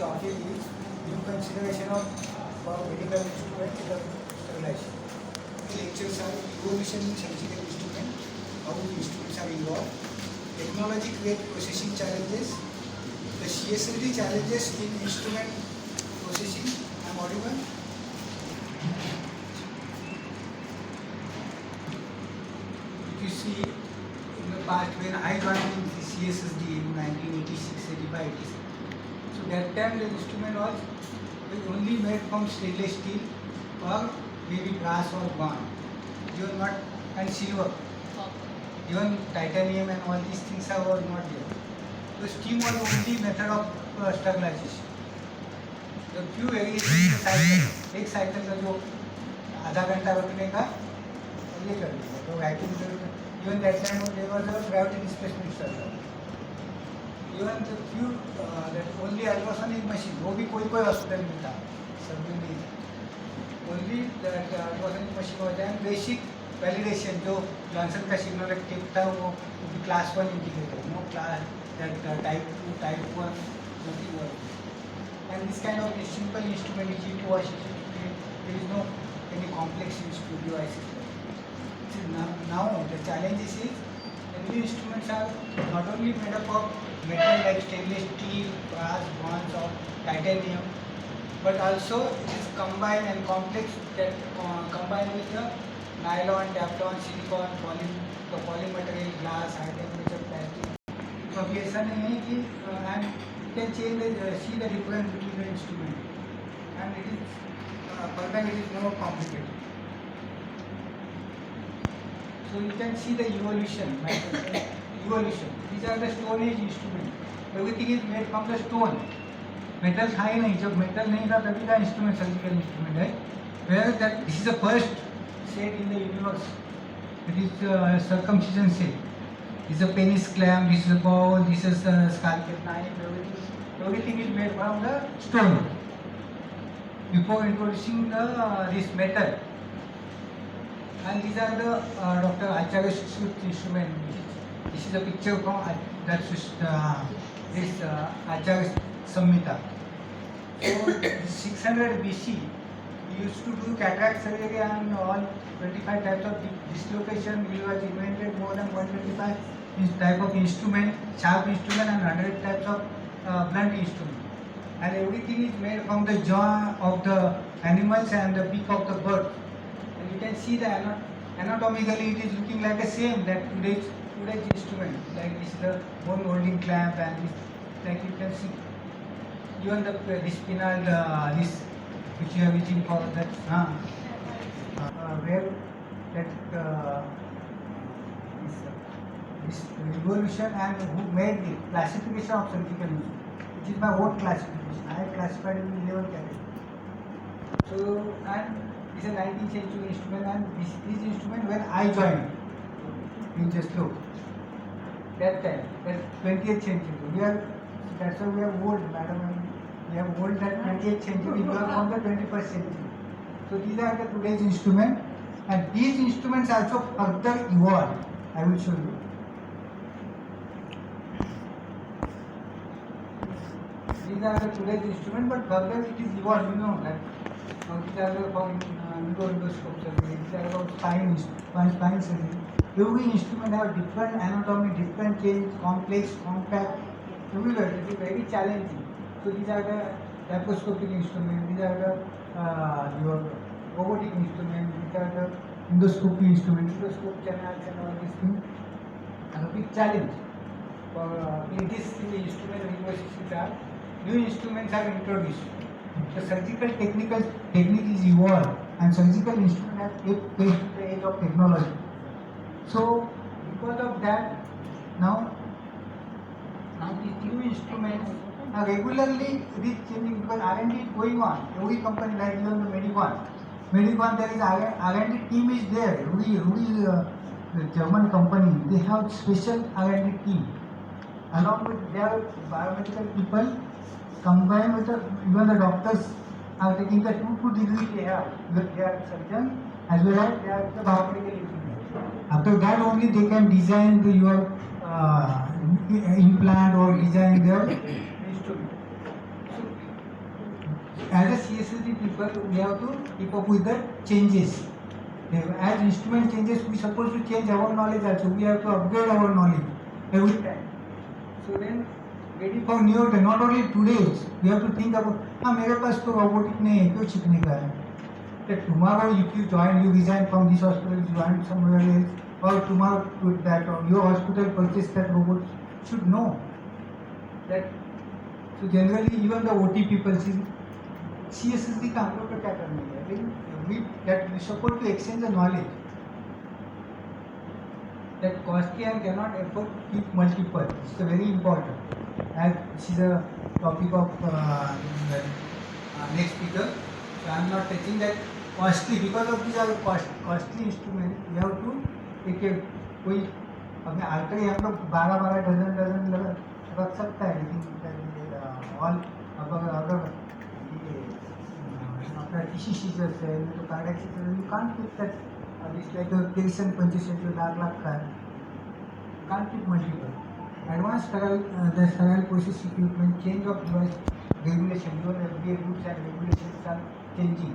topic is new consideration of medical instrument in the sterilization. The lectures are evolution in surgical instrument, how the instruments are evolved, technology create processing challenges, the Cssd challenges in instrument processing. I am audible? If you see in the past when I joined in the Cssd in 1986, 85, 86, so that time the instrument was only made from stainless steel or maybe brass or bronze. Even not and silver. Even titanium and all these things were not there. So steam was only method of sterilization. The few variations cycle, एक cycle का जो आधा घंटा रखने का ये कर दिया. तो vacuum even that time there was a gravity displacement cycle. Even the few that only ultrasonic machine, वो भी कोई हॉस्पिटल में था, सब में नहीं. Only that ultrasonic machine होता है. Basic validation जो जॉनसन का सिग्नल टिप था वो class 1 indicator, no class that type 2, type 1, nothing was. And this kind of simple instrument is used to wash it. There is no any complex devices. Now the challenge is every instruments are not only made up of metal like stainless steel, brass, bronze or titanium, but also it is combined and complex that combined with the nylon, teflon, silicon, the polymaterial, glass, high temperature plastic. So अभी ऐसा नहीं है कि and you can change see the difference between the instrument and it is further it is more complicated. So you can see the evolution. Evolution. These are the Stone Age instruments. Everything is made from the stone. Metal था ही नहीं. जब metal नहीं था तभी का instrument surgical instrument है. Where that this is the first set in the universe. It is circumcision set. This is a penis clamp. This is a bowl. This is a scalpel knife. Everything is made from the stone. Before introducing this metal. And these are the Dr. Acharya instrument. This is a picture from this Acharya Samhita. So 600 BC, we used to do cataract surgery and all 25 types of dislocation. We was invented more than 125 type of instrument, sharp instrument and 100 types of blunt instrument. And everything is made from the jaw of the animals and the beak of the bird. And you can see that anatomically it is looking like the same that today's instrument. Like this is the bone holding clamp and this, like you can see. Even the spinal this which you are reaching for that where that this evolution and who made the classification of surgical instrument, which is my own classification. I have classified it in 11 categories. So and it's a 19th century instrument and this instrument when I joined, you just look, that time, that 20th century, that's why we are old, madam, we have old that 20th century, we are from the 21st century. So these are the today's instruments and these instruments also further evolved. I will show you. These are the today's instruments but further it is evolved, you know, that these are the from endoscope surgery, these are about spine surgery. Every instrument has different anatomy, different change, complex, compact, everywhere. It is very challenging. So these are the laparoscopic instruments, these are the your robotic instruments, these are the endoscopy instruments, endoscope channels and all these things. And a big challenge for in this instrument universities are new instruments are introduced. The surgical technique is evolved and surgical instrument has kept pace with the age of technology. So because of that, now these new instruments are regularly changing because R&D is going on. Every company like even the Medicon there is R&D team is there. The German company, they have special R&D team. Along with their biomedical people, combined with even the doctors are taking the 2 degree they have. They are surgeon as well as they are the biomedical engineer. After that only they can design your implant or design their instrument. So as a CSSD people, we have to keep up with the changes. As instrument changes, we supposed to change our knowledge also. We have to upgrade our knowledge every time. So then, ready for new, not only today, we have to think about, हाँ मेरे पास तो robotic नहीं है, क्यों सीखने का है? That tomorrow if you join, you resign from this hospital, you join somewhere else, or tomorrow that your hospital purchase that robot, should know that. So generally even the OT people see CSSD का हम लोग का क्या करना है? We support to exchange the knowledge. That costly and cannot afford to keep multiple. It's very important. And this is a topic of next speaker. So I am not touching that costly, because of these are costly instruments. We have to take a कोई अपने आलकड़ी हम लोग 12 dozen रख सकता है, लेकिन all अगर अपना टीसी सीजर्स है तो cardiac seizure you can't keep that, it's like Parisian punches जो लाख का है, can't keep multiple advance sterile process equipment, change of device regulation, your FDA rules and regulations are changing.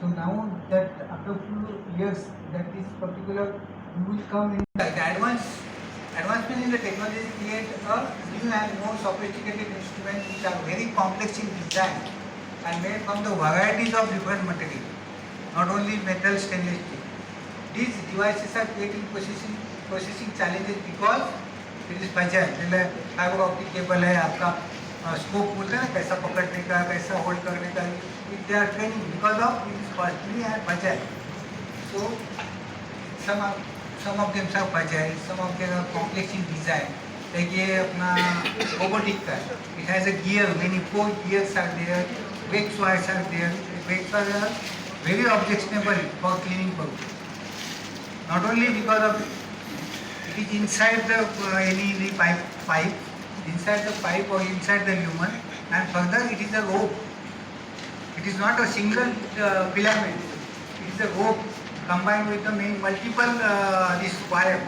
So now that after few years that this particular will come in the advancement in the technology create a new and more sophisticated instruments which are very complex in design and made from the varieties of different materials, not only metal, stainless steel. These devices are creating processing challenges because it is fragile. Fibre optic cable है, आपका scope बोलते हैं ना, कैसा पकड़ने का, कैसा hold करने का, they are training because of it is costly and fragile. So some of them are fragile, some of them are complex in design. Like ये अपना robotic का, it has a gear, many 4 gears are there, brake wires are there. Brake wires are very objectionable for cleaning purpose. Not only because of it is inside the any pipe, inside the pipe or inside the lumen, and further it is a rope. It is not a single filament. It is a rope combined with the main multiple this wire.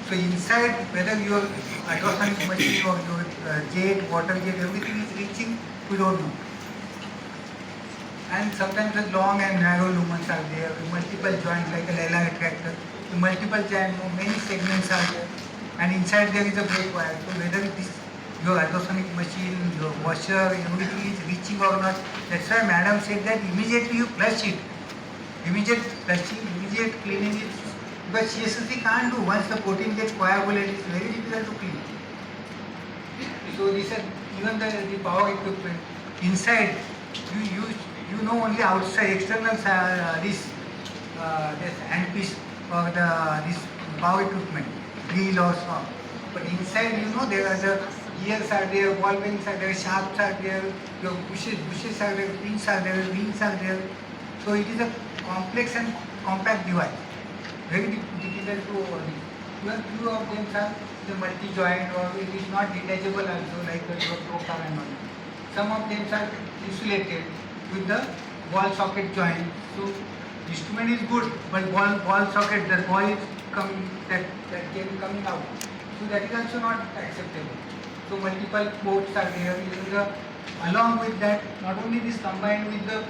So inside, whether your ultrasonic machine or your jet, water jet, everything is reaching, we don't know. And sometimes the long and narrow lumens are there, multiple joints like a Lela retractor, multiple joints, many segments are there, and inside there is a brake wire. So whether it is your ultrasonic machine, your washer, everything is reaching or not. That's why madam said that immediately you flush it. Immediate flushing, immediate cleaning it. But CSSD can't do. Once the coating gets coagulated, it's very difficult to clean. So this is even the power equipment. Inside, you know only outside, external this handpiece for this power equipment, wheel or so. But inside, you know, there are the gears are there, ball bearings are there, shafts are there, your bushes are there, pins are there, wings are there. So it is a complex and compact device. Very difficult to order. Even few of them are the multi-joint or it is not detachable also, like your procar and all. Some of them are insulated with the wall socket joint. So instrument is good, but wall socket, the ball is coming, that can coming out. So that is also not acceptable. So multiple ports are there. Along with that, not only this combined with the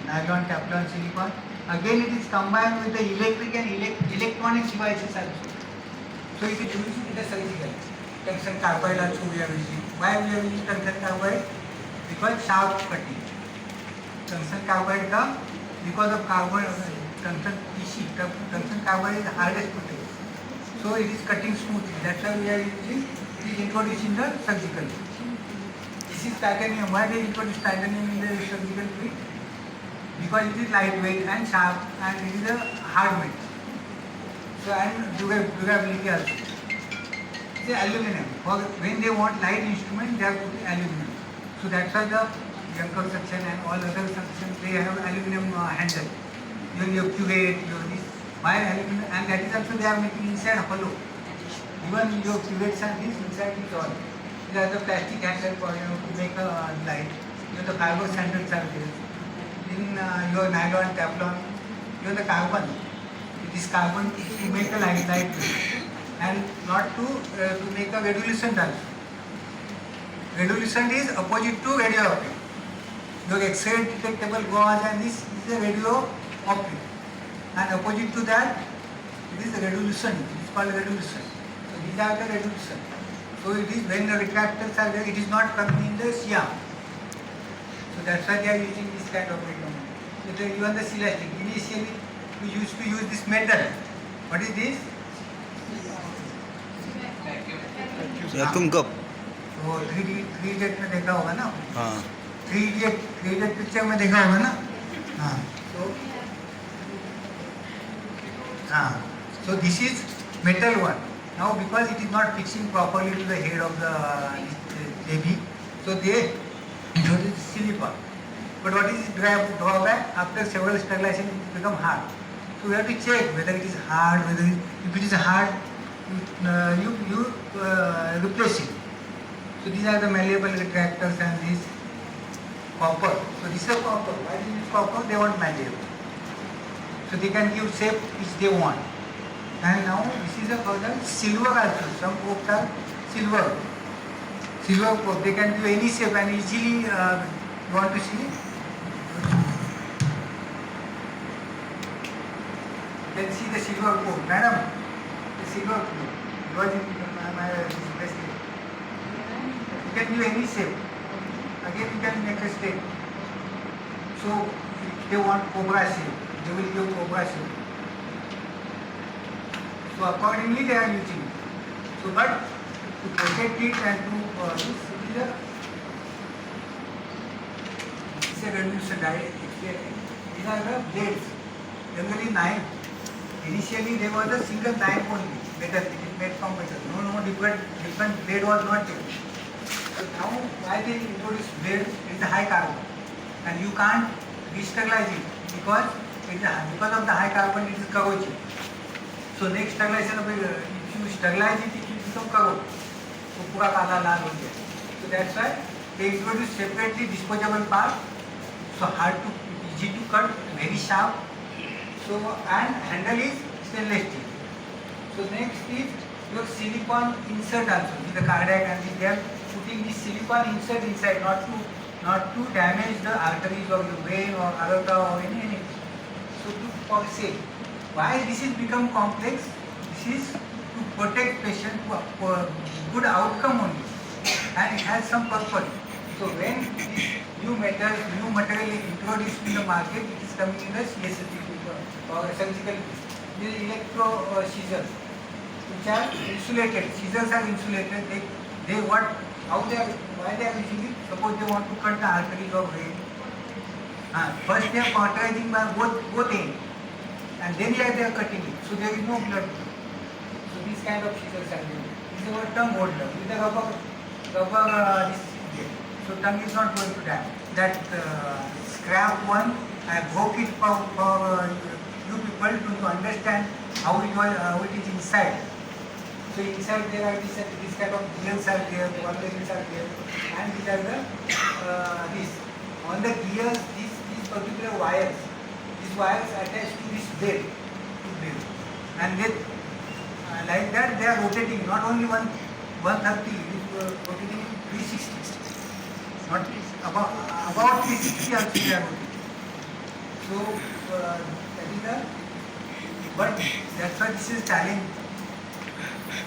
nylon, Teflon, silicone. Again, it is combined with the electric and electronic devices also. So it is used in the surgical. Tungsten carbide also we are using. Why we are using tungsten carbide? Because sharp cutting. Tungsten carbide because of tungsten PC. Tungsten carbide is the hardest material. So it is cutting smoothly. That's why we are using. It is introduced in the surgical. This is titanium. Why they introduce titanium in the surgical field? Because it is lightweight and sharp and it is a hard metal. So and durability also. It is aluminum. For when they want light instrument, they are putting aluminum. So that's why the Gaonkar section and all other sections they have aluminum handle. Even your cuvette, your this. Why aluminum? And that is also they are making inside hollow. Even your cuvettes and this inside is all. These are the plastic handle for to make a light. Even the fiber handles are there. In your nylon, Teflon, even the carbon. It is carbon to make a light and not to make a resolution also. Radiolucent is opposite to radio optic. Your X-ray detectable gauze and this is a radio optic. And opposite to that, it is the radiolucent. It is called radiolucent. So these are the radiolucent. So it is when the retractors are there, it is not coming in the Siam. So that's why they are using this kind of medium. So even the elastic. Initially, we used to use this metal. What is this? Vacuum cup. तो 3D में देखा होगा ना. हाँ. 3D picture में देखा होगा ना. हाँ. So this is metal one. Now because it is not fixing properly to the head of the baby, so they introduce silicone. But what is drawback? After several sterilization, it become hard. So we have to check whether it is hard. If it is hard, you replace it. So these are the malleable retractors and this copper. So this is a copper. Why do you use copper? They want malleable. So they can give shape which they want. And now this is a further silver also. Some copes are silver. Silver cope. They can give any shape and easily you want to see. You can see the silver cope. Madam, the silver cope. What is my best? You can give any shape. Again you can make a step. So if they want cobra shape, they will give cobra shape. So accordingly they are using it. So but to protect it and to this is a reduction die. These are the blades. Generally knife. Initially there was a single knife only. Metal, it is made from metal. No different blade was not there. So now why they introduce blade is the high carbon. And you can't resterilize it because of the high carbon it is corrosive. So next sterilization if you sterilize it, it will become corrosive. So पूरा काला लाल हो गया. So that's why they introduce separately disposable part. So hard to, easy to cut, very sharp. So and handle is stainless steel. So next is your silicone insert also. With the cardiac and they are putting this silicone insert inside, not to damage the arteries of your brain or aorta or anything. So to say why this is become complex, this is to protect patient for good outcome only, and it has some purpose. So when this new material is introduced in the market, it is coming in the Cssd or surgical. These electro scissors, which are insulated. Scissors are insulated. Why they are using it? Suppose they want to cut the arteries of vein. First they are cauterizing by both ends, and then they are cutting it. So there is no blood. So these kind of scissors are used. This is our tongue holder with the rubber this here. So tongue is not going to damage. That scrap one, I broke it for you people to understand how it is inside. So inside there are this kind of gears are there, wires are there, and these are the this. On the gears, these particular wires, these wires attached to this blade, and they, like that they are rotating. Not only 130, it is rotating 360. Not about 360 also they are rotating. So that is the. But that's why this is challenge.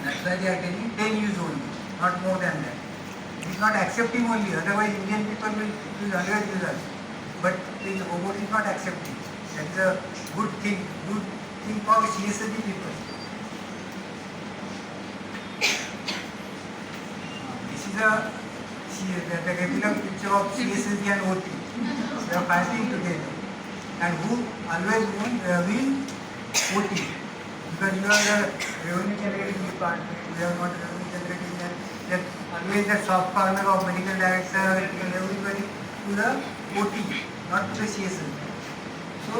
That's why they are taking 10 use only, not more than that. It is not accepting only, otherwise Indian people will use 100 users. But the robot is not accepting. That is a good thing for Cssd people. This is the regular picture of Cssd and OT. They are fighting together. And who always win? OT. Because you are the revenue generating department, we are not revenue generating, that always the soft corner of medical director, everybody to the OT, not to the Cssd. So,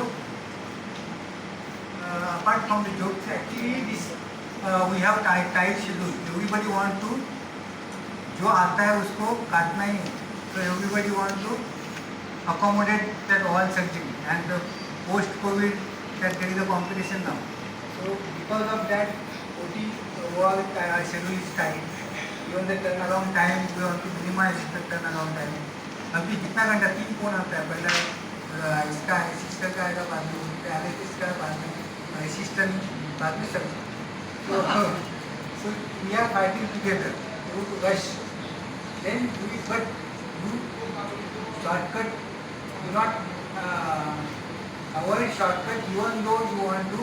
apart from the jokes, actually this we have tight schedule. Everybody want to, जो आता है उसको काटना ही है. So everybody want to accommodate that all surgery, and post-COVID that there is a competition now. So because of that, OT schedule is tight. Even the turnaround time, you have to minimize the turnaround time. अभी कितना घंटा 3 phone आता है, पहला इसका sister का आएगा, बाद में एनालिसिस का, बाद में असिस्टेंट, बाद में सब. So we are fighting together. You rush, then do it, but you shortcut. Do not avoid shortcut, even though you want to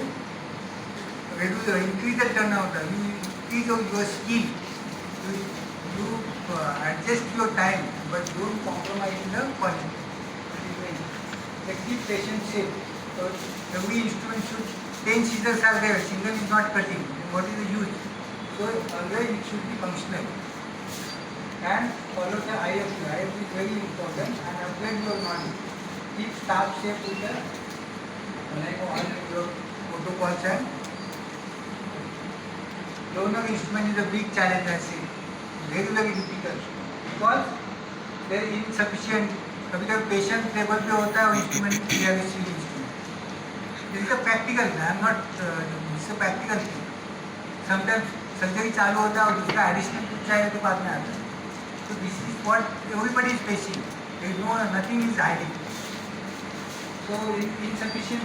increase the turnover. You increase your skill. You adjust your time, but don't compromise in the quality. The keep patient safe. So every instrument should 10 scissors are there. Single is not cutting. What is the use? So always it should be functional. And follow the IFU. IFU is very important. And upgrade your knowledge. Keep staff safe with the like all your protocols and donor instrument is a big challenge. I see. Very very difficult because there is insufficient. कभी कभी patient table पे होता है instrument receive instrument. This is a practical. I am not this is a practical thing. Sometimes surgery चालू होता है और दूसरा एडिशनल कुछ चाहिए तो बाद में आता है. So this is what everybody is facing. There is no nothing is hiding. So insufficient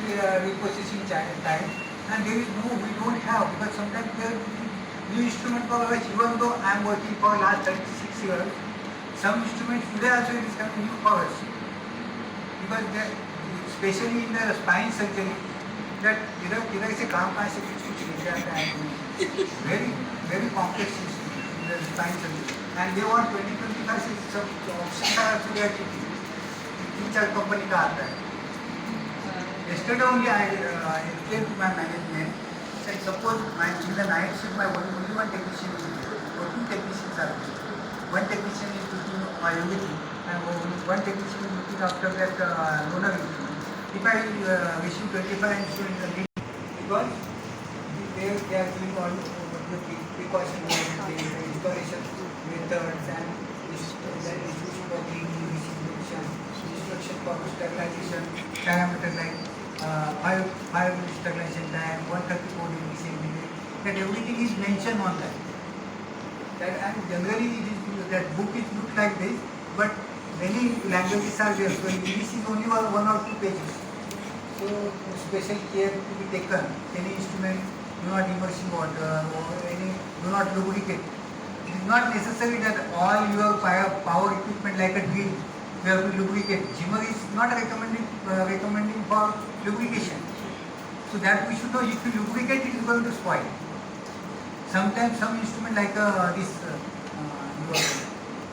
reprocessing time, and there is no, we don't have, because sometimes there new instrument for us, even though I am working for last 36 years, some instruments today also it is coming new for us, because they, especially in the spine surgery, that इधर से काम कहाँ से कुछ लेके आता है. Very very complex instrument in the spine surgery, and they want 20-25 सब options are also there to तीन चार कंपनी का आता है. Yesterday only I explained to my management. Like suppose in the night shift my only one technician is there, or two technicians are there. One technician is looking my everything, and one technician is looking after that donor instrument. If I issue 25 instruments a day, because they are doing all the precautions, the installation methods, and instruction for cleaning, disinfection, instruction for sterilization, parameter like 5 sterilization time, 134 degrees centigrade, that everything is mentioned on that. And generally that book is looked like this, but many languages are there. So English is only 1 or 2 pages. So special care to be taken. Any instrument do not immerse in water, or any do not lubricate. It is not necessary that all your power equipment like a drill you have to lubricate. Jimmer is not recommending for lubrication. So that we should know, if you lubricate it is going to spoil. Sometimes some instrument like this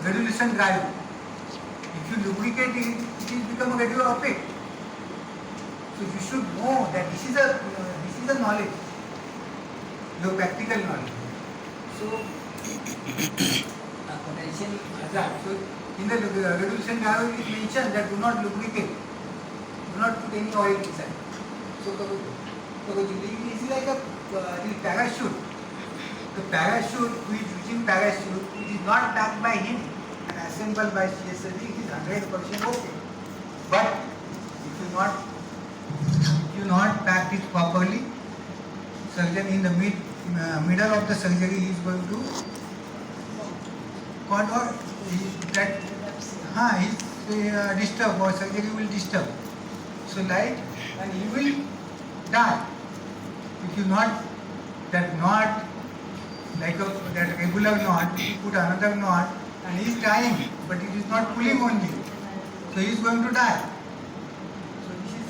resolution drive, if you lubricate it, it will become a radio opaque. So you should know that this is a knowledge, your practical knowledge. So potential hazard. So in the resolution drive it is mentioned that do not lubricate, do not put any oil inside. So it is like a parachute. The parachute, who is using parachute, it is not packed by him and assembled by Cssd, it is 100% okay. But if you not packed it properly, surgeon in the middle of the surgery is going to disturb, or surgery will disturb. So light, and he will die. If you not that knot, like that regular knot, you put another knot, and he is tying, but it is not pulling only. So he is going to die. So this is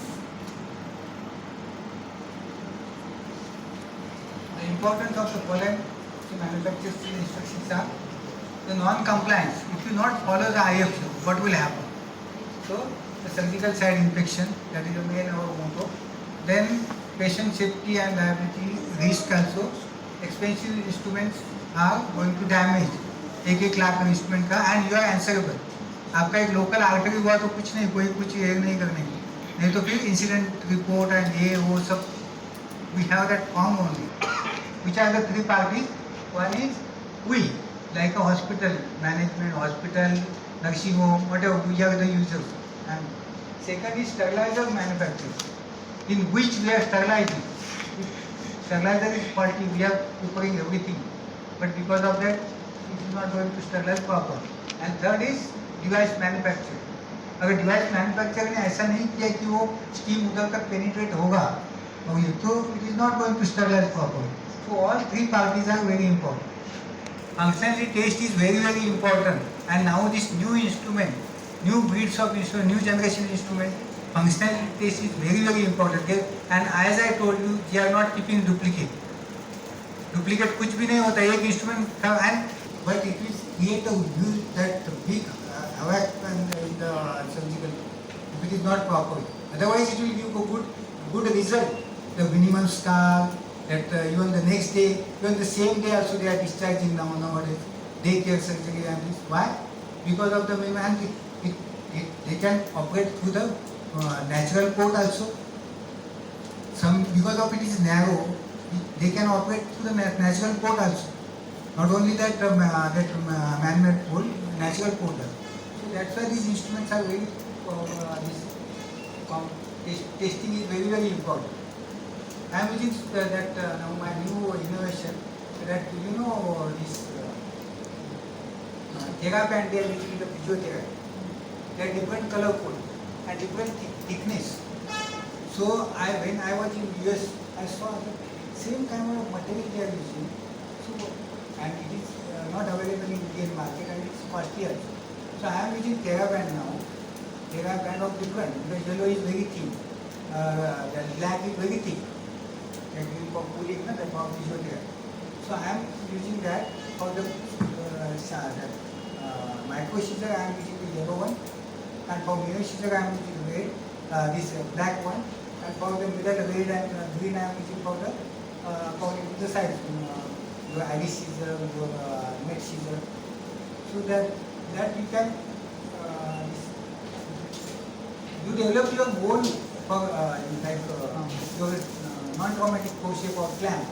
the importance of the pollen to manufacture steel instructions are the non-compliance. If you not follow the IFU, what will happen? So the surgical side infection, that is the main our motto. Then patient safety and liability risk also. Expensive instruments are going to damage 1 lakh instrument का, and you are answerable. आपका एक local artery हुआ तो कुछ नहीं, कोई कुछ ये नहीं करने की, नहीं तो फिर इंसिडेंट रिपोर्ट एंड ये वो सब. We have that form only. Which are the 3 parties? One is we, like a hospital management, hospital, nursing home, whatever, we are the users. And second is sterilizer manufacturers, in which we are sterilizing. If sterilizer is faulty, we are preparing everything, but because of that, is not going to sterilize proper. And third is device manufacturing. अगर device manufacturer ने ऐसा नहीं किया कि वो steam उधर तक penetrate होगा तो it is not going to sterilize proper. So all three parties are very important. Functionally taste is very very important, and now this new instrument, new breeds of instrument, new generation instrument, functional taste is very very important. Okay? And as I told you, they are not keeping duplicate. Duplicate कुछ भी नहीं होता. एक instrument था, and but it is create a huge that big havoc in the surgical if it is not proper. Otherwise, it will give a good result. The minimum scar. That even the next day, even the same day also they are discharging nowadays. Daycare surgery and this. Why? Because of the man, they can operate through the natural port also. Some because of it is narrow, they can operate through the natural port also. Not only that man-made port, natural port also. So that's why these instruments are very testing is very very important. I am using that now my new innovation that this therapy and they are using the physiotherapy. They are different color code and different thickness. So when I was in US, I saw the same kind of material they are using. So and it is not available in Indian market and it's costly also. So I am using TheraBand now. TheraBand of different. The yellow is very thin. The black is very thick. For cooling, for physiotherapy. So I am using that for the micro scissor. I am using the yellow one, and for mirror scissor I am using red, this black one, and for the middle red and green I am using for the side, your ID scissor, your net scissor. So that you can you develop your own for your non-traumatic shape or clamp.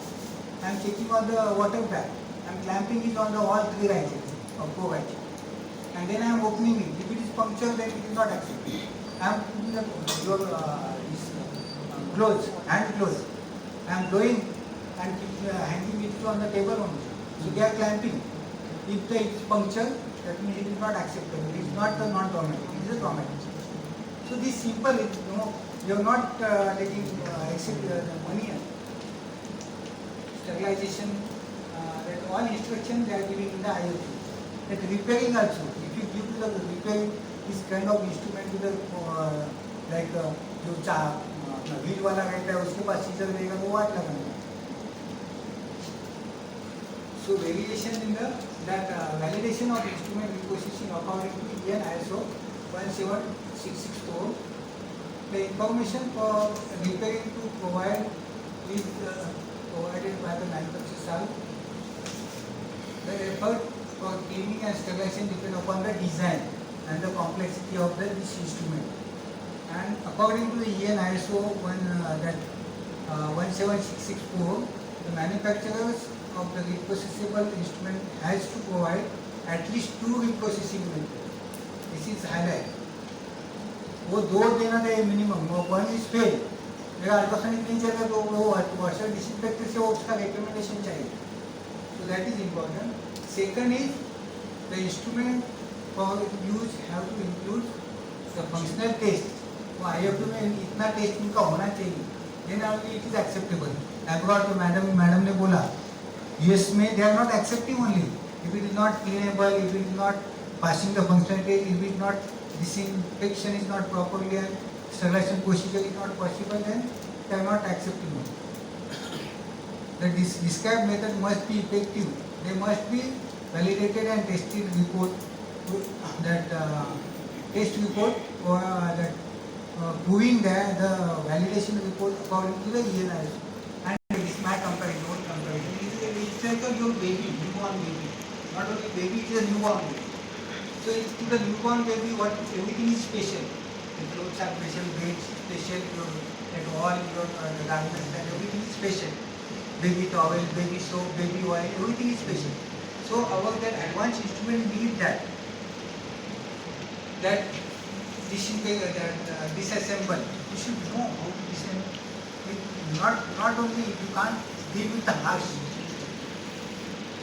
I am checking on the water bag. I am clamping it on the all three ratchets or four ratchets. And then I am opening it. If it is punctured, then it is not accepted. I am putting your gloves, hand gloves. I am blowing and hanging it on the table only. So they are clamping. If it is punctured, that means it is not acceptable. It is not the non-traumatic. It is a traumatic. So this simple, you are not taking except the money. Sterilization, that all instructions they are giving in the IoT. That repairing also, if you give to the repairing this kind of instrument to the like जो wheel वाला रहता है उसके पास scissor रहेगा वो वाट लगाना. So variation in the that validation of instrument reprocessing according to Indian ISO 17664. The information for repairing to provide is provided by the manufacturer. The effort for cleaning and sterilization depend upon the design and the complexity of this instrument. And according to the EN ISO 17664, the manufacturers of the reprocessable instrument has to provide at least 2 reprocessing methods. This is highlight. वो 2 देना चाहिए minimum. वो 1 is fail. मेरा ultrasonic नहीं चलेगा तो वो washer डिसइंफेक्टर से उसका रिकमेंडेशन चाहिए. So that is important. Second is the instrument for use have to include the functional test. वो IFU में इतना टेस्ट उनका होना चाहिए. Then only it is acceptable. Abroad तो मैडम ने बोला US में they are not accepting only. If it is not cleanable, if it is not passing the functional test, if it is not disinfection is not properly and sterilization procedure is not possible, then they are not accepting it. The described method must be effective. They must be validated and tested report that test report or that proving that the validation report according to the ENIS. And this is my comparison, not comparison. It's like your baby, newborn baby. Not only baby, it is a newborn baby. So to the newborn baby, what everything is special. The clothes are special, beds special, like all your garments and everything is special. Baby towel, baby soap, baby oil, everything is special. So our that advanced instrument need that disassemble. You should know how to disassemble. Not only you can't deal with the harsh.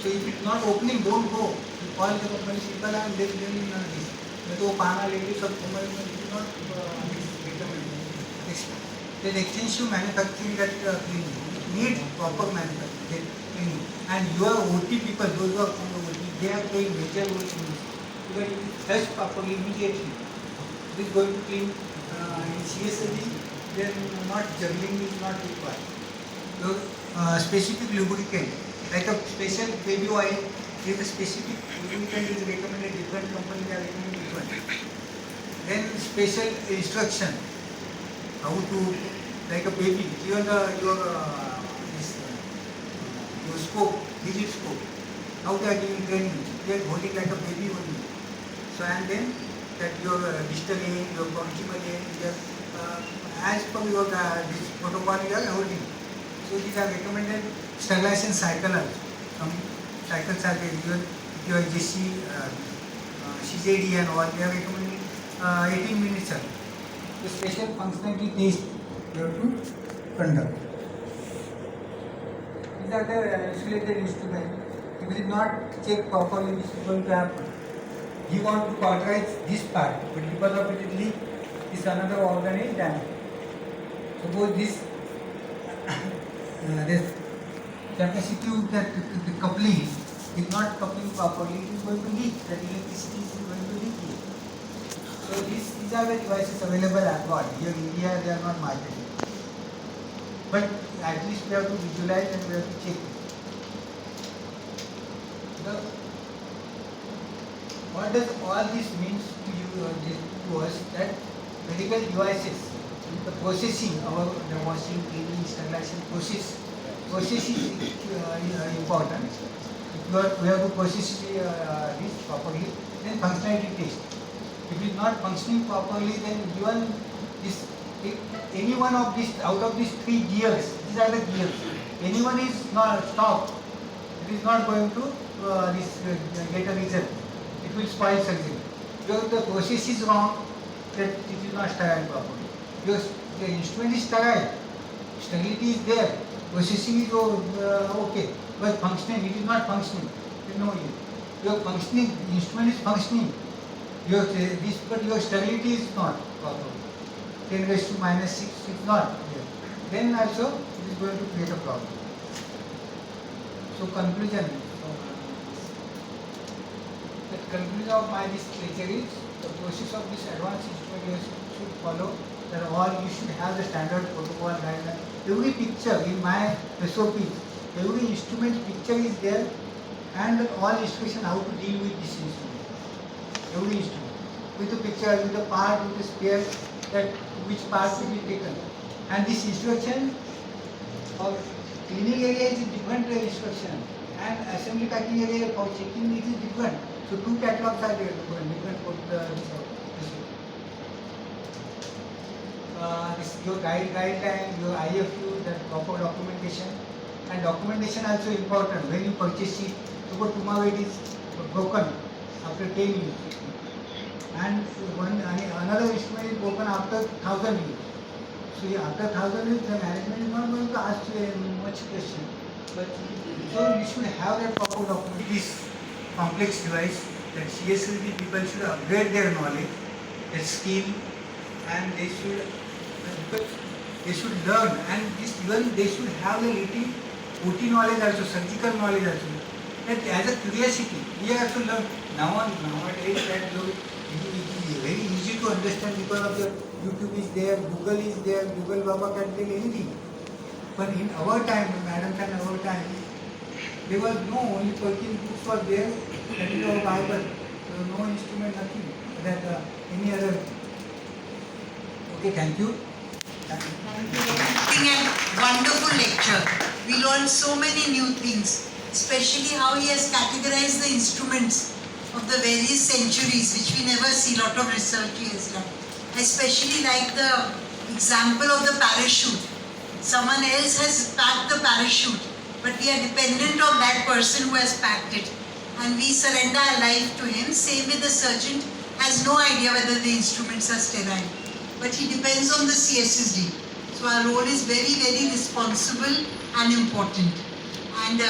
So So if it's not opening, don't go. You call the company people and they will this. तो पाना लेके सब company will not recommend. Then extensive manufacturing that cleaning. Need proper manufacturing cleaning. And your OT people, those who are from the OT, they are playing major role in this. Because if it flushed properly immediately, it is going to clean in CSD, then not juggling is not required. So specific lubricant, like a special baby oil, if a specific lubricant is recommended, different companies are recommending different. Then special instruction, how to, like a baby, even your scope, digit scope, how they are giving training, they are holding like a baby only. So and then that your distal end, your proximal end, as per your this protocol you are holding. So these are recommended sterilization cycle also. Some cycles are there, your JC, Cssd and all, they are recommending 18 minutes. The special functionality test you have to conduct. These are the insulated instruments. If it is not checked properly, this is going to happen. You want to cauterize this part, but because of it leak, this another organ is damaged. Suppose this this capacitive that the coupling is not coupling properly, it is going to leak. That electricity is going to leak here. So these are the devices available abroad. Here in India they are not marketed. But at least we have to visualize and we have to check. What does all this means to you, to us, that medical devices, the processing, the washing, cleaning, sterilization process is important. If we have to process this properly, then functionality test. If it is not functioning properly, then even this, any one of these, out of these three gears, these are the gears, anyone is not stopped, it is not going to get a result. It will spoil surgery. Because the process is wrong, that it is not sterile properly. Because the instrument is sterile, sterility is there, processing is okay, but functioning, it is not functioning. There is no use. Your functioning, the instrument is functioning, but your sterility is not proper. 10 raised to minus 6 is not there. Then also it is going to create a problem. So conclusion. The conclusion of my this lecture is the process of this advanced instrumentation should follow that all you should have the standard protocol guideline. Every picture in my SOP, every instrument picture is there and all instruction how to deal with this instrument. Every instrument. With the picture, with the part, with the spare, that which part will be taken. And this instruction of cleaning area is a different instruction and assembly packing area for checking it is different. So two catalogs are there, different for this your guideline, your IFU, that proper documentation, and documentation also important when you purchase it. Suppose tomorrow it is broken after 10 years, and another instrument is broken after 1000 years. So after 1000 years, the management is not going to ask you much question. But so you should have that proper document. This complex device, that CSD people should upgrade their knowledge, their skill, and they should learn, and this even they should have a little OT knowledge also, surgical knowledge also. That as a curiosity, we have to learn. Nowadays that it is very easy to understand because of the YouTube is there, Google is there, Google Baba can tell anything. But in our time, Madam and our time, there was no, only 13 books were there, that is our Bible. There was no instrument, nothing, that any other. Okay, thank you. Thank you. A wonderful lecture. We learned so many new things, especially how he has categorized the instruments of the various centuries, which we never see. A lot of research he has done. I especially like the example of the parachute. Someone else has packed the parachute, but we are dependent on that person who has packed it, and we surrender our life to him. Same with the surgeon, has no idea whether the instruments are sterile, but he depends on the Cssd. So our role is very, very responsible and important. And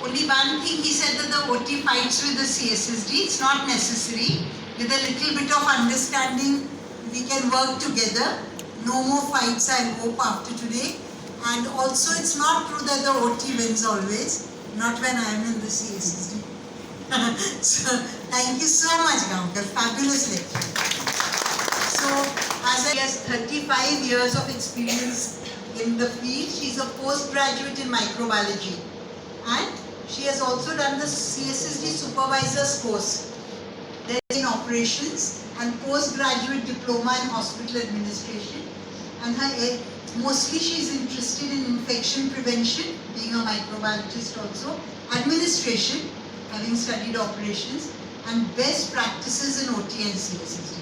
Only one thing he said, that the OT fights with the CSSD. It's not necessary. With a little bit of understanding, we can work together. No more fights, I hope, after today. And also, it's not true that the OT wins always. Not when I am in the CSSD. So, thank you so much, Gaonkar. Fabulous lecture. So, as I has 35 years of experience in the field. She's a postgraduate in microbiology. And she has also done the CSSD supervisor's course. There in operations and postgraduate diploma in hospital administration. And mostly she is interested in infection prevention, being a microbiologist also, administration, having studied operations, and best practices in OT and CSSD.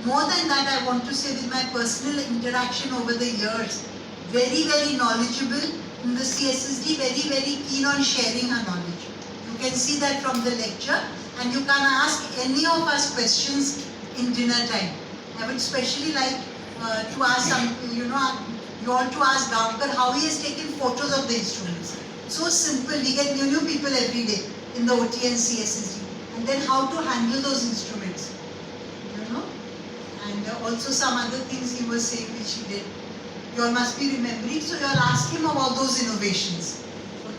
More than that, I want to say with my personal interaction over the years, very, very knowledgeable in the CSSD, very, very keen on sharing her knowledge. You can see that from the lecture, and you can ask any of us questions in dinner time. I would especially like to ask some, you all to ask Gaonkar how he has taken photos of the instruments. So simple, we get new people every day in the OT and CSSD. And then how to handle those instruments, And also some other things he was saying which he did. You all must be remembering, so you all ask him about those innovations.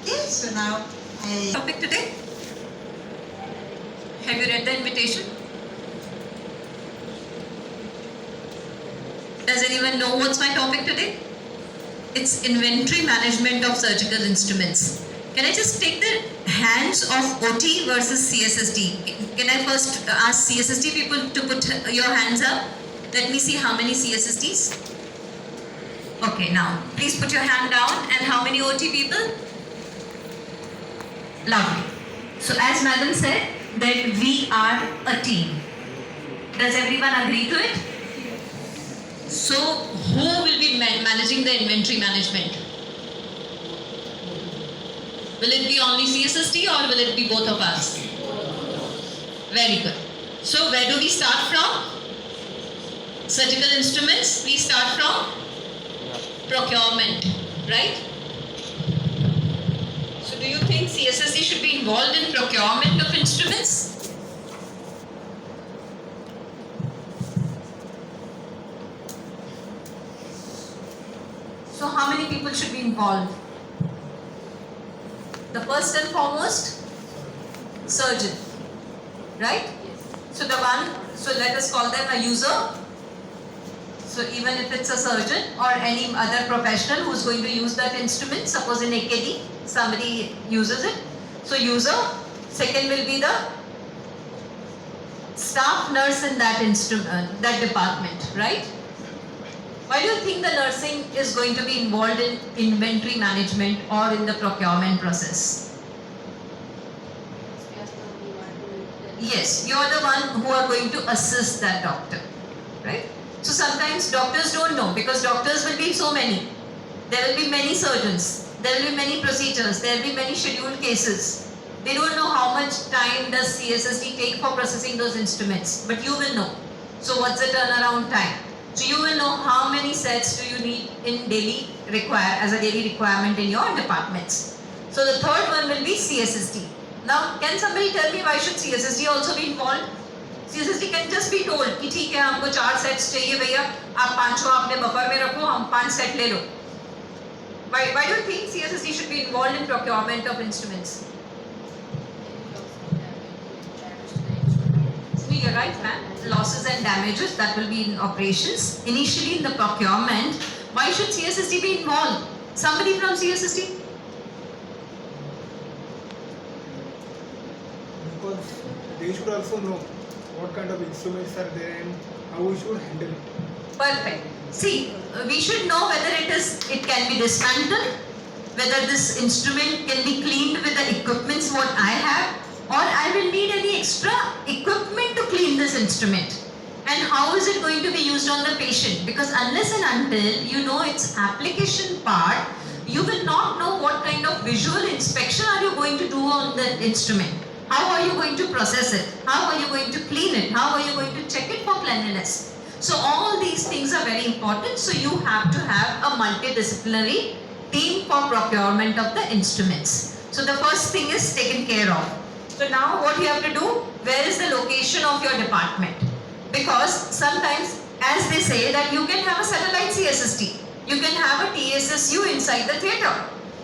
Okay, so now Topic today? Have you read the invitation? Does anyone know what's my topic today? It's inventory management of surgical instruments. Can I just take the hands of OT versus CSSD? Can I first ask CSSD people to put your hands up? Let me see how many CSSDs. Okay, now please put your hand down. And how many OT people? Lovely. So as Madam said, that we are a team. Does everyone agree to it? So who will be managing the inventory management? Will it be only CSSD or will it be both of us? Very good. So where do we start from? Surgical instruments, we start from procurement, right? So do you think CSSD should be involved in procurement of instruments? So how many people should be involved? The first and foremost, surgeon, right? So let us call them a user. So even if it's a surgeon or any other professional who's going to use that instrument, suppose in AKD, somebody uses it. So user, second will be the staff nurse in that instrument, that department, right? Why do you think the nursing is going to be involved in inventory management or in the procurement process? Yes, you are the one who are going to assist that doctor, right? So sometimes doctors don't know, because doctors will be so many. There will be many surgeons, there will be many procedures, there will be many scheduled cases. They don't know how much time does CSSD take for processing those instruments, but you will know. So what's the turnaround time? So you will know how many sets do you need in as a daily requirement in your departments. So the third one will be CSSD. Now, can somebody tell me why should CSSD also be involved? CSSD can just be told कि ठीक है हमको 4 sets चाहिए भैया, आप 5 अपने buffer में रखो, हम 5 set ले लो. Why do you think CSSD should be involved in procurement of instruments? You're right, ma'am. Losses and damages, that will be in operations. Initially in the procurement, why should CSSD be involved? Somebody from CSSD? Because they should also know what kind of instruments are there and how we should handle it. Perfect. See, we should know whether it can be dismantled, whether this instrument can be cleaned with the equipments what I have, or I will need any extra equipment to clean this instrument. And how is it going to be used on the patient? Because unless and until you know its application part, you will not know what kind of visual inspection are you going to do on the instrument. How are you going to process it? How are you going to clean it? How are you going to check it for cleanliness? So all these things are very important. So you have to have a multidisciplinary team for procurement of the instruments. So the first thing is taken care of. So now what you have to do, where is the location of your department? Because sometimes, as they say, that you can have a satellite CSSD, you can have a TSSU inside the theatre.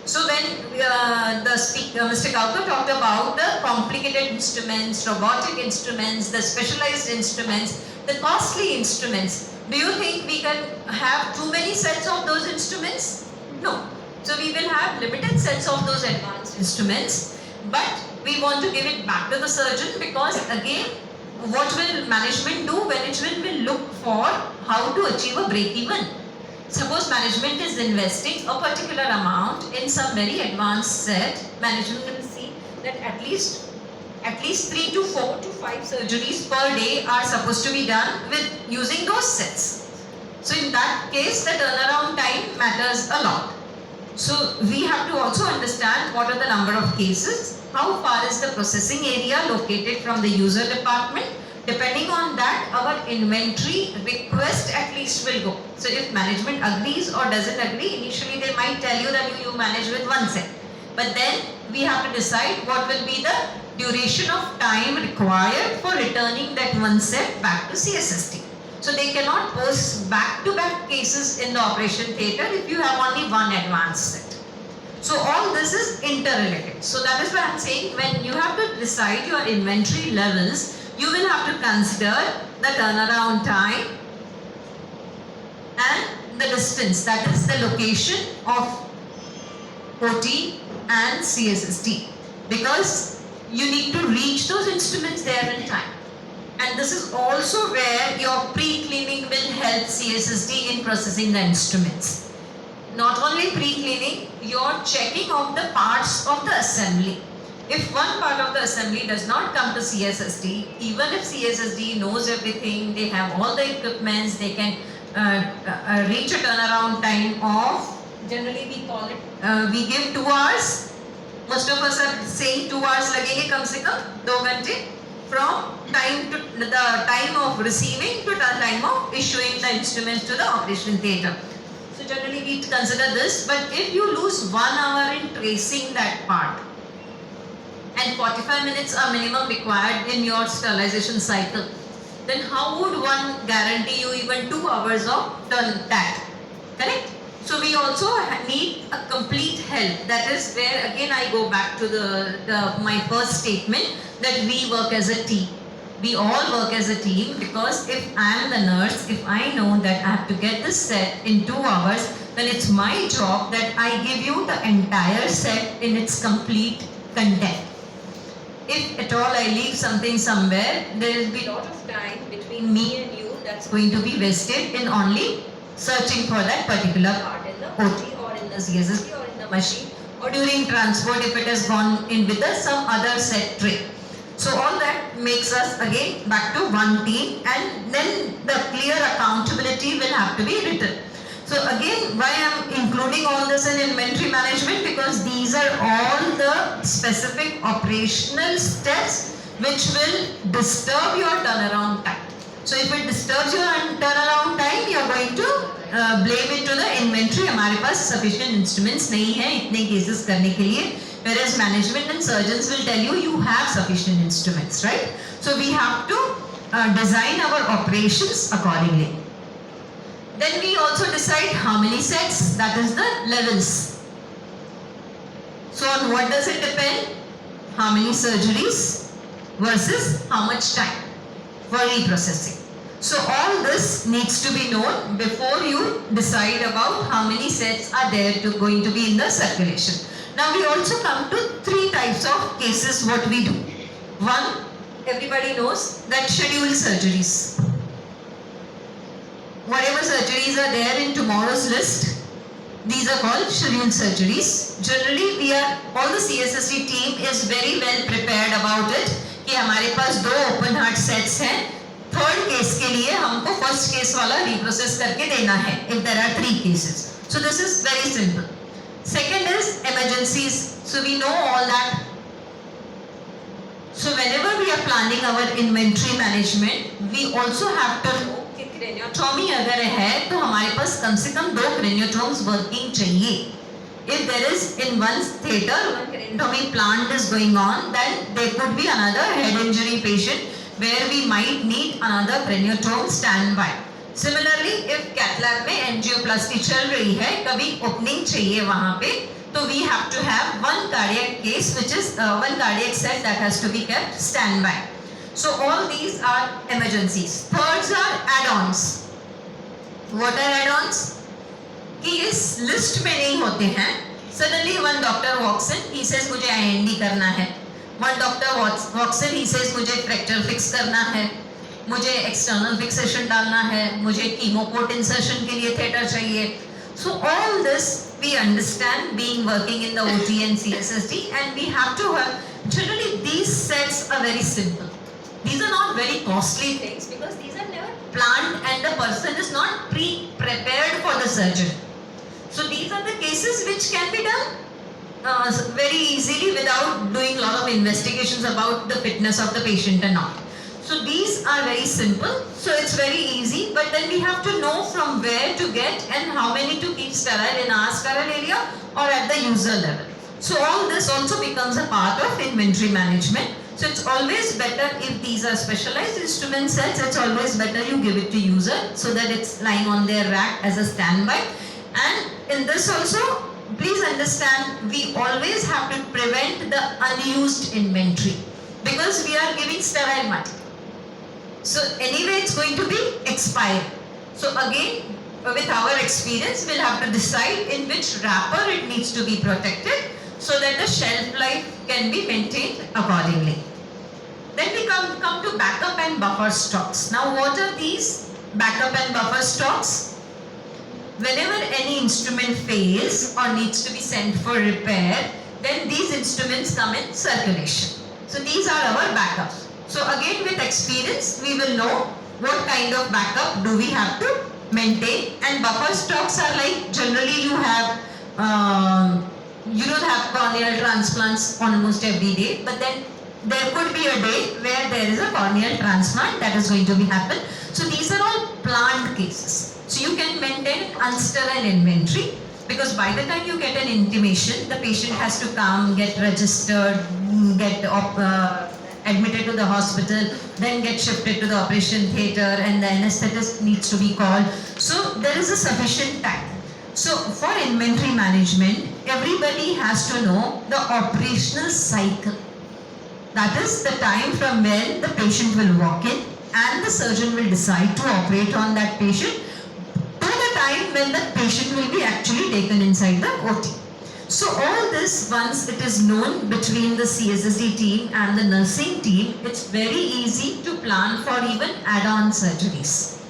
So when the speaker, Mr. Gaonkar, talked about the complicated instruments, robotic instruments, the specialized instruments, the costly instruments, do you think we can have too many sets of those instruments? No. So we will have limited sets of those advanced instruments, but we want to give it back to the surgeon, because again, what will management do when it will look for how to achieve a break-even? Suppose management is investing a particular amount in some very advanced set, management will see that at least 3 to 4 to 5 surgeries per day are supposed to be done with using those sets. So in that case, the turnaround time matters a lot. So we have to also understand what are the number of cases, how far is the processing area located from the user department. Depending on that, our inventory request at least will go. So if management agrees or doesn't agree, initially they might tell you that you manage with one set. But then we have to decide what will be the duration of time required for returning that one set back to CSSD. So they cannot post back-to-back cases in the operation theatre if you have only one advanced set. So all this is interrelated. So that is why I am saying, when you have to decide your inventory levels, you will have to consider the turnaround time and the distance, that is the location of OT and CSSD, because you need to reach those instruments there in time. And this is also where your pre-cleaning will help CSSD in processing the instruments. Not only pre-cleaning, your checking of the parts of the assembly. If one part of the assembly does not come to CSSD, even if CSSD knows everything, they have all the equipments, they can reach a turnaround time of, generally we call it, we give 2 hours. Most of us are saying 2 hours lagenge kam se kam, 2 ghante, from time to the time of receiving to the time of issuing the instruments to the operation theatre. So generally we consider this, but if you lose 1 hour in tracing that part, and 45 minutes are minimum required in your sterilization cycle, then how would one guarantee you even 2 hours of that? Correct? So we also need a complete help. That is where again I go back to my first statement, that we work as a team. We all work as a team, because if I am the nurse, if I know that I have to get this set in 2 hours, then it's my job that I give you the entire set in its complete content. If at all I leave something somewhere, there will be a lot of time between me and you that's going to be wasted in only searching for that particular part in the OT or in the CSSD or in the machine, or during transport if it has gone in with some other set tray. So all that makes us again back to one team, and then the clear accountability will have to be written. So again, why I am including all this in inventory management, because these are all the specific operational steps which will disturb your turnaround time. So if it disturbs your turnaround time, you are going to blame it to the inventory. हमारे पास sufficient instruments नहीं है इतने cases करने के लिए. Whereas management and surgeons will tell you, you have sufficient instruments, right? So we have to design our operations accordingly. Then we also decide how many sets, that is the levels. So on what does it depend? How many surgeries versus how much time for reprocessing. So all this needs to be known before you decide about how many sets are there going to be in the circulation. Now we also come to 3 types of cases what we do. One, everybody knows that scheduled surgeries. Whatever surgeries are there in tomorrow's list, these are called scheduled surgeries. Generally, all the CSSD team is very well prepared about it कि हमारे पास 2 open heart sets हैं. Third case के लिए हमको first case वाला reprocess करके देना है if there are 3 cases. So this is very simple. Second is emergencies. So we know all that. So whenever we are planning our inventory management, we also have to know कि क्रेनियोटॉमी अगर है तो हमारे पास कम से कम 2 क्रेनियोटॉम्स working चाहिए. if there is in one theater, one craniotomy plant is going on, then there could be another head injury patient where we might need another craniotome standby. Similarly, if cath lab में angioplasty चल रही है, कभी opening चाहिए वहाँ पे, तो we have to have one cardiac case, which is one cardiac set that has to be kept standby. So all these are emergencies. Thirds are add-ons. What are add-ons? कि इस लिस्ट में नहीं होते हैं. Suddenly one doctor walks in, he says मुझे IND करना है. One doctor walks in, he says मुझे fracture fix करना है, मुझे external fixation डालना है, मुझे chemoport insertion के लिए theatre चाहिए. So all this we understand being working in the OT and CSSD, and we have to have, generally these sets are very simple. These are not very costly things because these are never planned and the person is not prepared for the surgery. So these are the cases which can be done very easily without doing a lot of investigations about the fitness of the patient and all. So these are very simple, so it's very easy, but then we have to know from where to get and how many to keep sterile in our sterile area or at the user level. So all this also becomes a part of inventory management. So it's always better if these are specialized instrument sets, it's always better you give it to user so that it's lying on their rack as a standby. And in this also, please understand, we always have to prevent the unused inventory because we are giving sterile matter. So anyway, it's going to be expired. So again, with our experience, we'll have to decide in which wrapper it needs to be protected so that the shelf life can be maintained accordingly. Then we come to backup and buffer stocks. Now what are these backup and buffer stocks? Whenever any instrument fails or needs to be sent for repair, then these instruments come in circulation. So these are our backups. So again, with experience, we will know what kind of backup do we have to maintain. And buffer stocks are like, generally you have, you don't have corneal transplants almost every day, but then there could be a day where there is a corneal transplant that is going to be happen. So these are all planned cases. So you can maintain unsterile inventory because by the time you get an intimation, the patient has to come, get registered, get admitted to the hospital, then get shifted to the operation theatre, and the anesthetist needs to be called. So there is a sufficient time. So for inventory management, everybody has to know the operational cycle. That is the time from when the patient will walk in and the surgeon will decide to operate on that patient to the time when the patient will be actually taken inside the OT. So all this, once it is known between the CSSD team and the nursing team, it's very easy to plan for even add-on surgeries.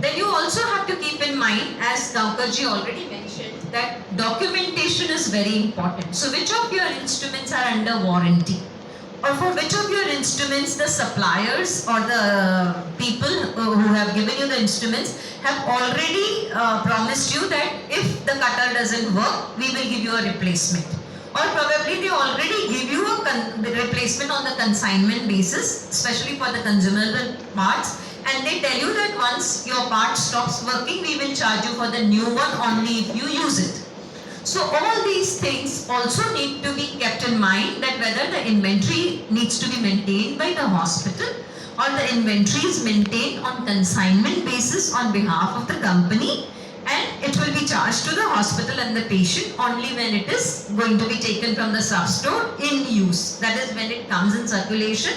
Then you also have to keep in mind, as Gaonkarji already mentioned, that documentation is very important. So which of your instruments are under warranty? Or for which of your instruments the suppliers or the people who have given you the instruments have already promised you that if the cutter doesn't work, we will give you a replacement. Or probably they already give you a replacement on the consignment basis, especially for the consumable parts, and they tell you that once your part stops working, we will charge you for the new one only if you use it. So all these things also need to be kept in mind, that whether the inventory needs to be maintained by the hospital or the inventory is maintained on consignment basis on behalf of the company, and it will be charged to the hospital and the patient only when it is going to be taken from the sub-store in use. That is when it comes in circulation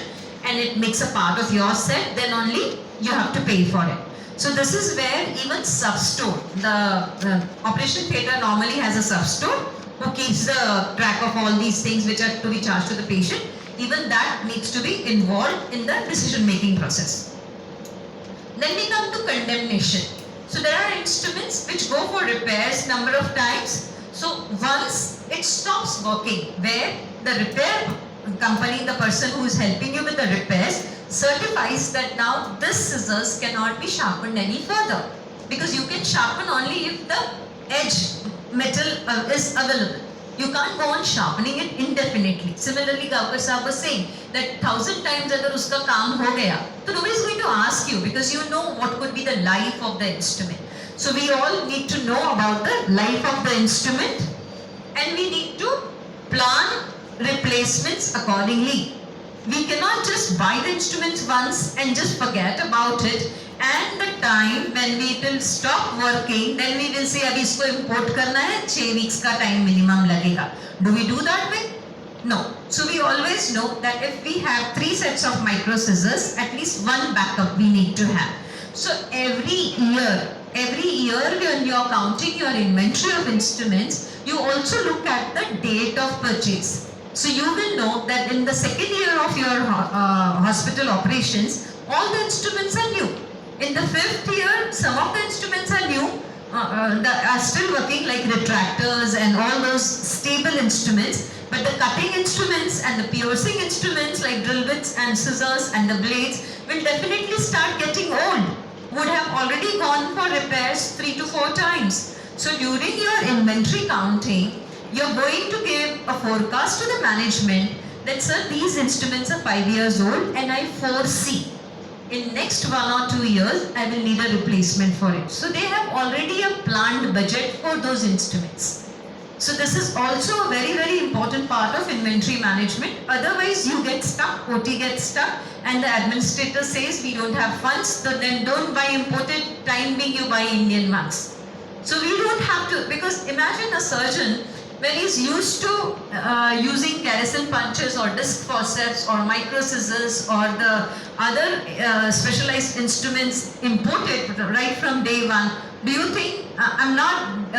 and it makes a part of your set, then only you have to pay for it. So this is where even sub-store, the operation theatre normally has a sub-store who keeps the track of all these things which are to be charged to the patient. Even that needs to be involved in the decision-making process. Then we come to condemnation. So there are instruments which go for repairs number of times. So once it stops working, where the repair company, the person who is helping you with the repairs, certifies that now this scissors cannot be sharpened any further, because you can sharpen only if the edge metal is available. You can't go on sharpening it indefinitely. Similarly, Gaonkar Sahab was saying that 1000 times agar uska kaam ho gaya, so nobody is going to ask you because you know what could be the life of the instrument. So we all need to know about the life of the instrument, and we need to plan replacements accordingly. We cannot just buy the instruments once and just forget about it, and the time when we will stop working, then we will say abhi isko import karna hai, 6 weeks ka time minimum lagega. Do we do that way? No. So we always know that if we have 3 sets of micro scissors, at least one backup we need to have. So every year when you are counting your inventory of instruments, you also look at the date of purchase. So you will know that in the second year of your hospital operations, all the instruments are new. In the 5th year, some of the instruments are new, are still working, like retractors and all those stable instruments. But the cutting instruments and the piercing instruments like drill bits and scissors and the blades will definitely start getting old. Would have already gone for repairs 3 to 4 times. So during your inventory counting, you're going to give a forecast to the management that, sir, these instruments are 5 years old and I foresee in next 1 or 2 years I will need a replacement for it. So they have already a planned budget for those instruments. So this is also a very, very important part of inventory management. Otherwise you get stuck, OT gets stuck, and the administrator says we don't have funds, so then don't buy imported, time being you buy Indian ones. So we don't have to, because imagine a surgeon when he's used to using kerosene punches or disc forceps or micro scissors or the other specialized instruments imported right from day one. Do you think, I'm not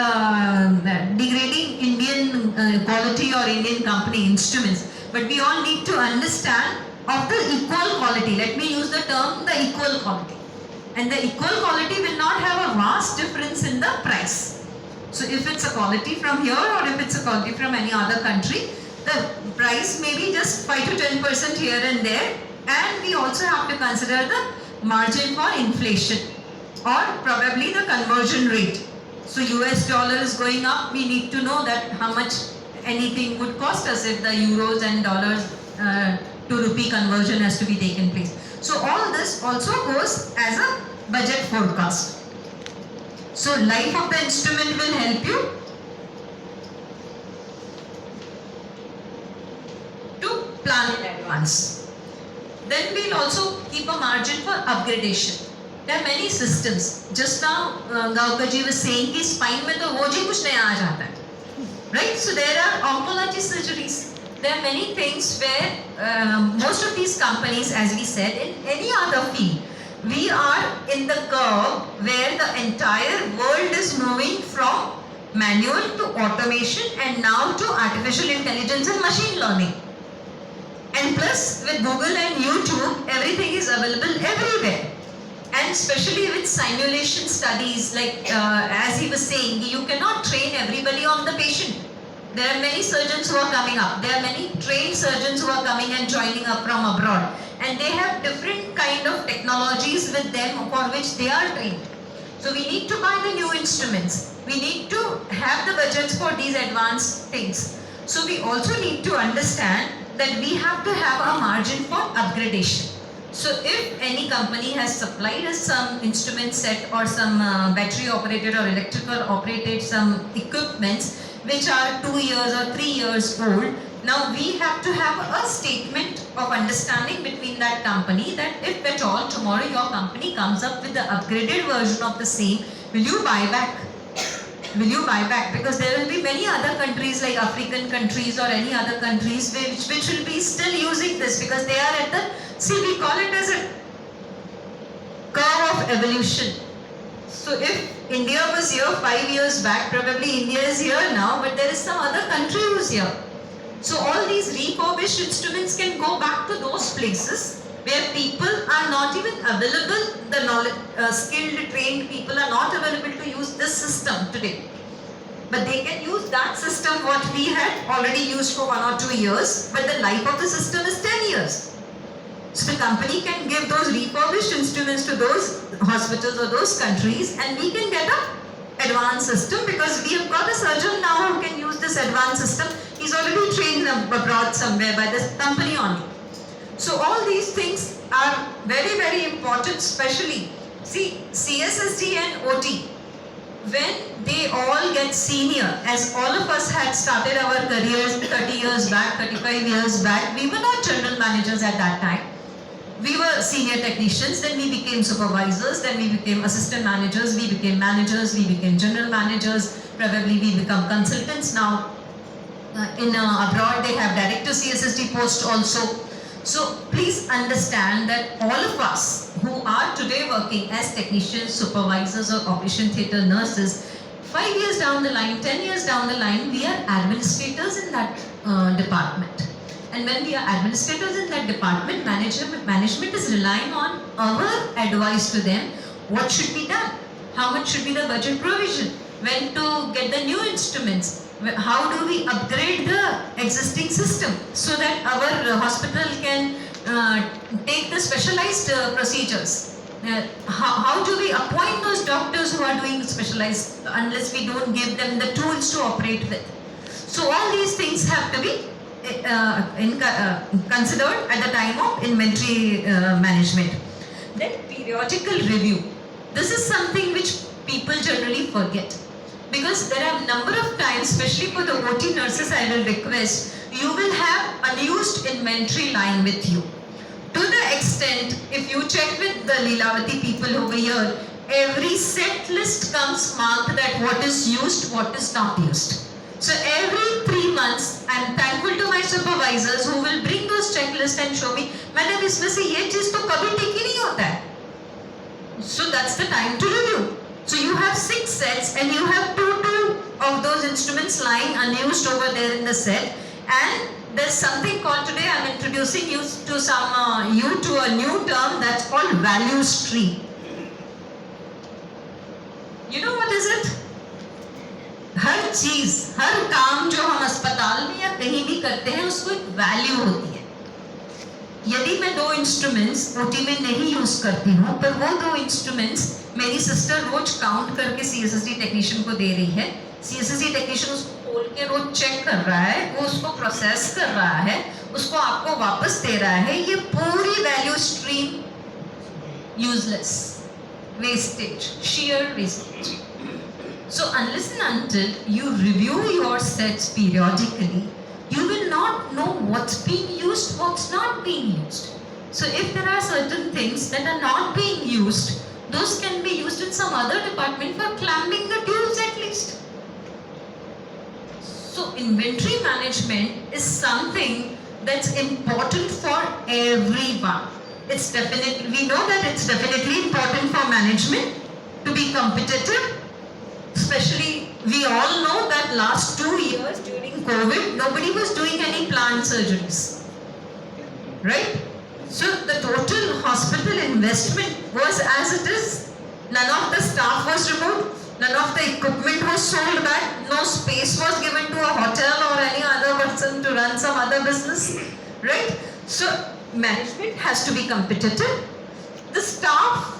degrading Indian quality or Indian company instruments, but we all need to understand of the equal quality. Let me use the term the equal quality. And the equal quality will not have a vast difference in the price. So if it's a quality from here or if it's a quality from any other country, the price may be just 5 to 10% here and there, and we also have to consider the margin for inflation or probably the conversion rate. So US dollar is going up, we need to know that how much anything would cost us if the euros and dollars to rupee conversion has to be taken place. So all this also goes as a budget forecast. So life of the instrument will help you to plan in advance. Then we'll also keep a margin for upgradation. There are many systems. Just now Gaonkar ji was saying कि spine में तो वो जी कुछ नया आ जाता है, right? So there are oncology surgeries. There are many things where most of these companies, as we said, in any other field, we are in the curve where the entire world is moving from manual to automation and now to artificial intelligence and machine learning. And plus with Google and YouTube, everything is available everywhere. And especially with simulation studies, like as he was saying, you cannot train everybody on the patient. There are many surgeons who are coming up. There are many trained surgeons who are coming and joining up from abroad. And they have different kind of technologies with them for which they are trained. So we need to buy the new instruments. We need to have the budgets for these advanced things. So we also need to understand that we have to have a margin for upgradation. So if any company has supplied us some instrument set or some battery operated or electrical operated some equipments which are 2 years or 3 years old, now we have to have a statement of understanding between that company that if at all tomorrow your company comes up with the upgraded version of the same, will you buy back? Will you buy back? Because there will be many other countries like African countries or any other countries which will be still using this because they are at the, see, we call it as a curve of evolution. So if India was here 5 years back, probably India is here now, but there is some other country who's here. So all these refurbished instruments can go back to those places where people are not even available, the knowledge, skilled, trained people are not available to use this system today. But they can use that system what we had already used for 1 or 2 years, but the life of the system is 10 years. So the company can give those refurbished instruments to those hospitals or those countries and we can get an advanced system because we have got a surgeon now who can use this advanced system. He's already trained abroad somewhere by this company only. So all these things are very, very important, especially, see, CSSD and OT. when they all get senior, as all of us had started our careers 30 years back, 35 years back, we were not general managers at that time. We were senior technicians, then we became supervisors, then we became assistant managers, we became managers, we became general managers, probably we become consultants now. Abroad they have director CSSD post also. So please understand that all of us who are today working as technicians, supervisors or operation theatre nurses, 5 years down the line, 10 years down the line, we are administrators in that department. And when we are administrators in that department, management is relying on our advice to them. What should be done? How much should be the budget provision? When to get the new instruments? How do we upgrade the existing system so that our hospital can take the specialized procedures? How do we appoint those doctors who are doing specialized unless we don't give them the tools to operate with? So all these things have to be considered at the time of inventory management. Then periodical review. This is something which people generally forget. Because there are a number of times, especially for the OT nurses, I will request, you will have unused inventory lying with you. To the extent, if you check with the Leelavati people over here, every set list comes marked that what is used, what is not used. So every 3 months, I am thankful to my supervisors who will bring those checklists and show me, Madam, इसमें से ये चीज़ तो कभी ठीक ही नहीं होता है. So that's the time to review. So you have 6 sets and you have 2 of those instruments lying unused over there in the set. And there's something called, today I'm introducing you to to a new term that's called value stream. You know what is it? हर चीज, हर काम जो हम अस्पताल में या कहीं भी करते हैं उसको एक वैल्यू होती है. यदि मैं 2 इंस्ट्रूमेंट्स ओटी में नहीं यूज करती हूँ, पर वो 2 इंस्ट्रूमेंट्स मेरी सिस्टर रोज काउंट करके सीएसएसडी टेक्नीशियन को दे रही है, सीएसएसडी टेक्नीशियन उसको खोल के रोज चेक कर रहा है, वो उसको प्रोसेस कर रहा है, उसको आपको वापस दे रहा है, ये पूरी value stream useless, wastage, sheer wastage. So unless and until you review your sets periodically, you will not know what's being used, what's not being used. So if there are certain things that are not being used, those can be used in some other department for clamping the tubes at least. So inventory management is something that's important for everyone. It's definitely, we know that it's definitely important for management to be competitive. Especially, we all know that last 2 years during COVID, nobody was doing any plant surgeries, right? So the total hospital investment was as it is. None of the staff was removed, none of the equipment was sold back, no space was given to a hotel or any other person to run some other business, right? So management has to be competitive. The staff,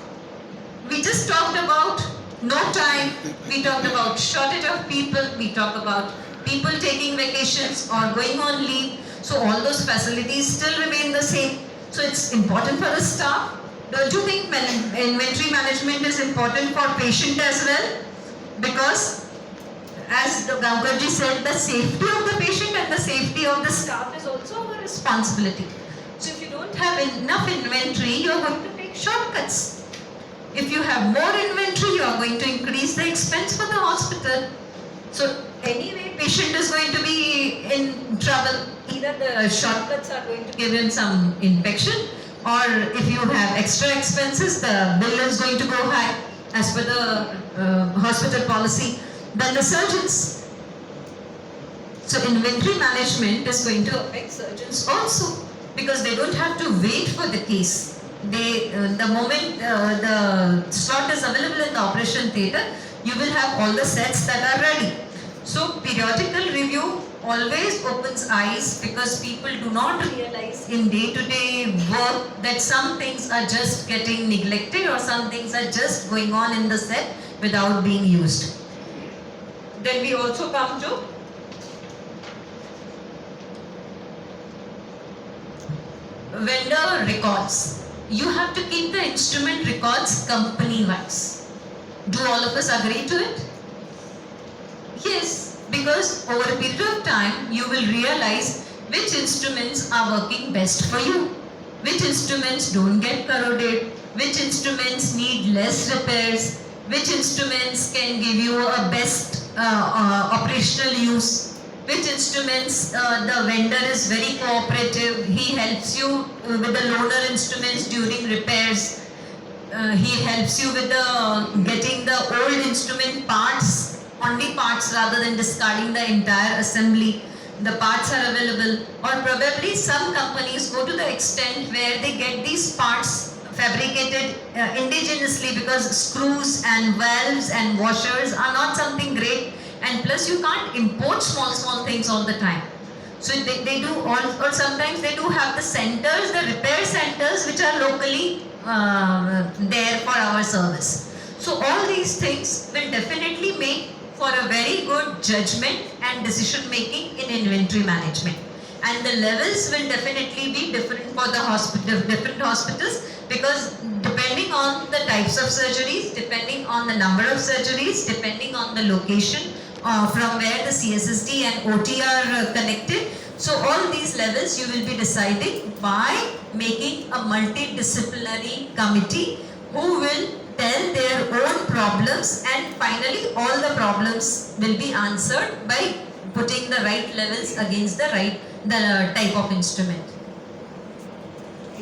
we just talked about no time, we talked about shortage of people, we talked about people taking vacations or going on leave. So all those facilities still remain the same. So it's important for the staff. Don't you think inventory management is important for patient as well? Because as Gaonkar ji said, the safety of the patient and the safety of the staff is also our responsibility. So if you don't have enough inventory, you are going to take shortcuts. If you have more inventory, you are going to increase the expense for the hospital. So anyway, patient is going to be in trouble. Either the shortcuts are going to give him some infection, or if you have extra expenses, the bill is going to go high as per the hospital policy. Then the surgeons. So inventory management is going to affect surgeons also, because they don't have to wait for the case. The moment the slot is available in the operation theatre, you will have all the sets that are ready. So periodical review always opens eyes, because people do not realize in day-to-day work that some things are just getting neglected or some things are just going on in the set without being used. Then we also come to vendor records. You have to keep the instrument records company-wise. Do all of us agree to it? Yes, because over a period of time, you will realize which instruments are working best for you, which instruments don't get corroded, which instruments need less repairs, which instruments can give you a best operational use, which instruments the vendor is very cooperative, he helps you with the loaner instruments during repairs. He helps you with getting the old instrument parts, only parts rather than discarding the entire assembly. The parts are available, or probably some companies go to the extent where they get these parts fabricated indigenously, because screws and valves and washers are not something great, and plus you can't import small things all the time. So they do all, or sometimes they do have the centers, the repair centers which are locally there for our service. So all these things will definitely make for a very good judgment and decision making in inventory management. And the levels will definitely be different for the different hospitals, because depending on the types of surgeries, depending on the number of surgeries, depending on the location from where the CSSD and OT are connected. So all these levels you will be deciding by making a multidisciplinary committee who will tell their own problems, and finally all the problems will be answered by putting the right levels against the type of instrument.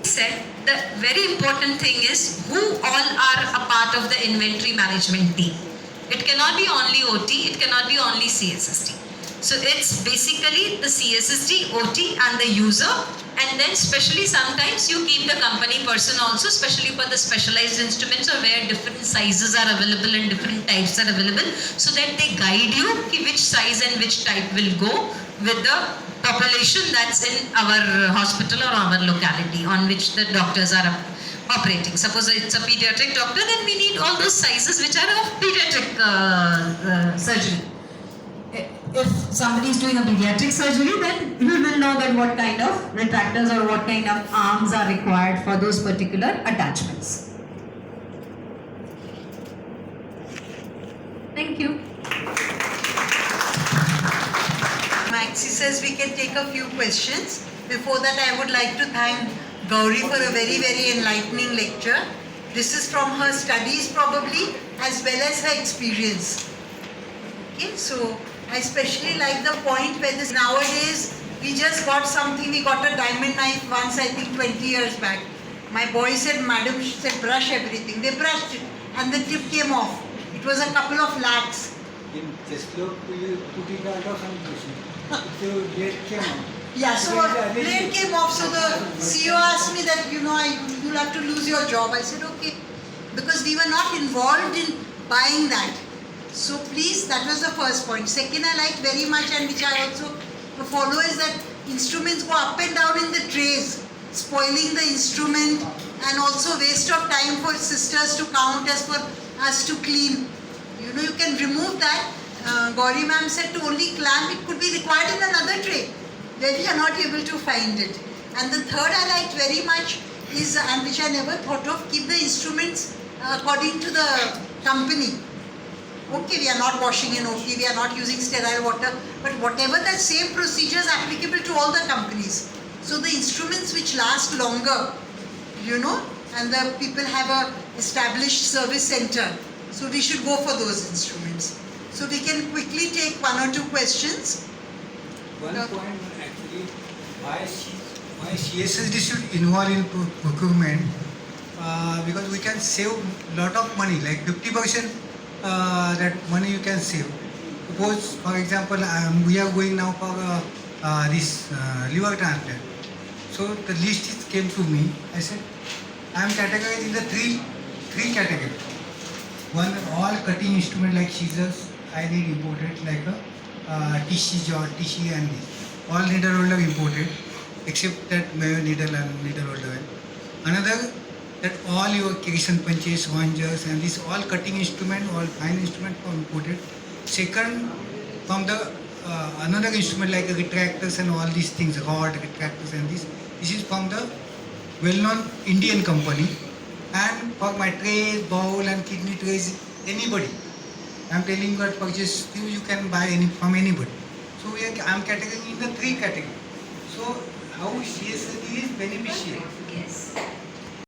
Said the very important thing is who all are a part of the inventory management team. It cannot be only OT, it cannot be only CSSD. So it's basically the CSSD, OT and the user, and then especially sometimes you keep the company person also, especially for the specialized instruments or where different sizes are available and different types are available, so that they guide you which size and which type will go with the population that's in our hospital or our locality on which the doctors are operating. Suppose it's a pediatric doctor, then we need all those sizes which are of pediatric surgery. If somebody is doing a pediatric surgery, then you will know that what kind of retractors or what kind of arms are required for those particular attachments. Thank you. Maxi says we can take a few questions. Before that, I would like to thank Gauri for a very, very enlightening lecture. This is from her studies probably, as well as her experience. Okay, so I especially like the point where this nowadays we just got something, we got a diamond knife once, I think 20 years back. My boy said, madam, she said brush everything. They brushed it and the tip came off. It was a couple of lakhs. In just look, you put it out of some person. So blade came out. Yeah, so blade came off. So the CEO asked me that, you'll have to lose your job. I said, okay. Because we were not involved in buying that. So please, that was the first point. Second, I like very much, and which I also follow, is that instruments go up and down in the trays, spoiling the instrument, and also waste of time for sisters to count as for us to clean. You can remove that. Gauri ma'am said to only clamp, it could be required in another tray where we are not able to find it. And the third I liked very much is, and which I never thought of, keep the instruments according to the company. Okay, we are not washing in OT, we are not using sterile water, but whatever that same procedure is applicable to all the companies. So the instruments which last longer, and the people have a established service center. So we should go for those instruments. So we can quickly take one or two questions. One point actually, why CSSD should involve in procurement, because we can save lot of money, like 50%. That money you can save. Suppose, for example, we are going now for this liver transplant. So the list came to me. I said, I am categorized in the three categories. One, all cutting instrument like scissors, I need imported, like a tissue jaw, tissue and this. All needle holder imported, except that mayo needle and needle holder. Another, that all your kirsan punches, wangers and this all cutting instrument, all fine instrument are imported. Second, from the another instrument like retractors and all these things, rod, retractors and this is from the well-known Indian company. And for my trays, bowl and kidney trays, anybody. I'm telling you at purchase you can buy from anybody. So I'm categorizing in the three categories. So how CSD is beneficial. Yes.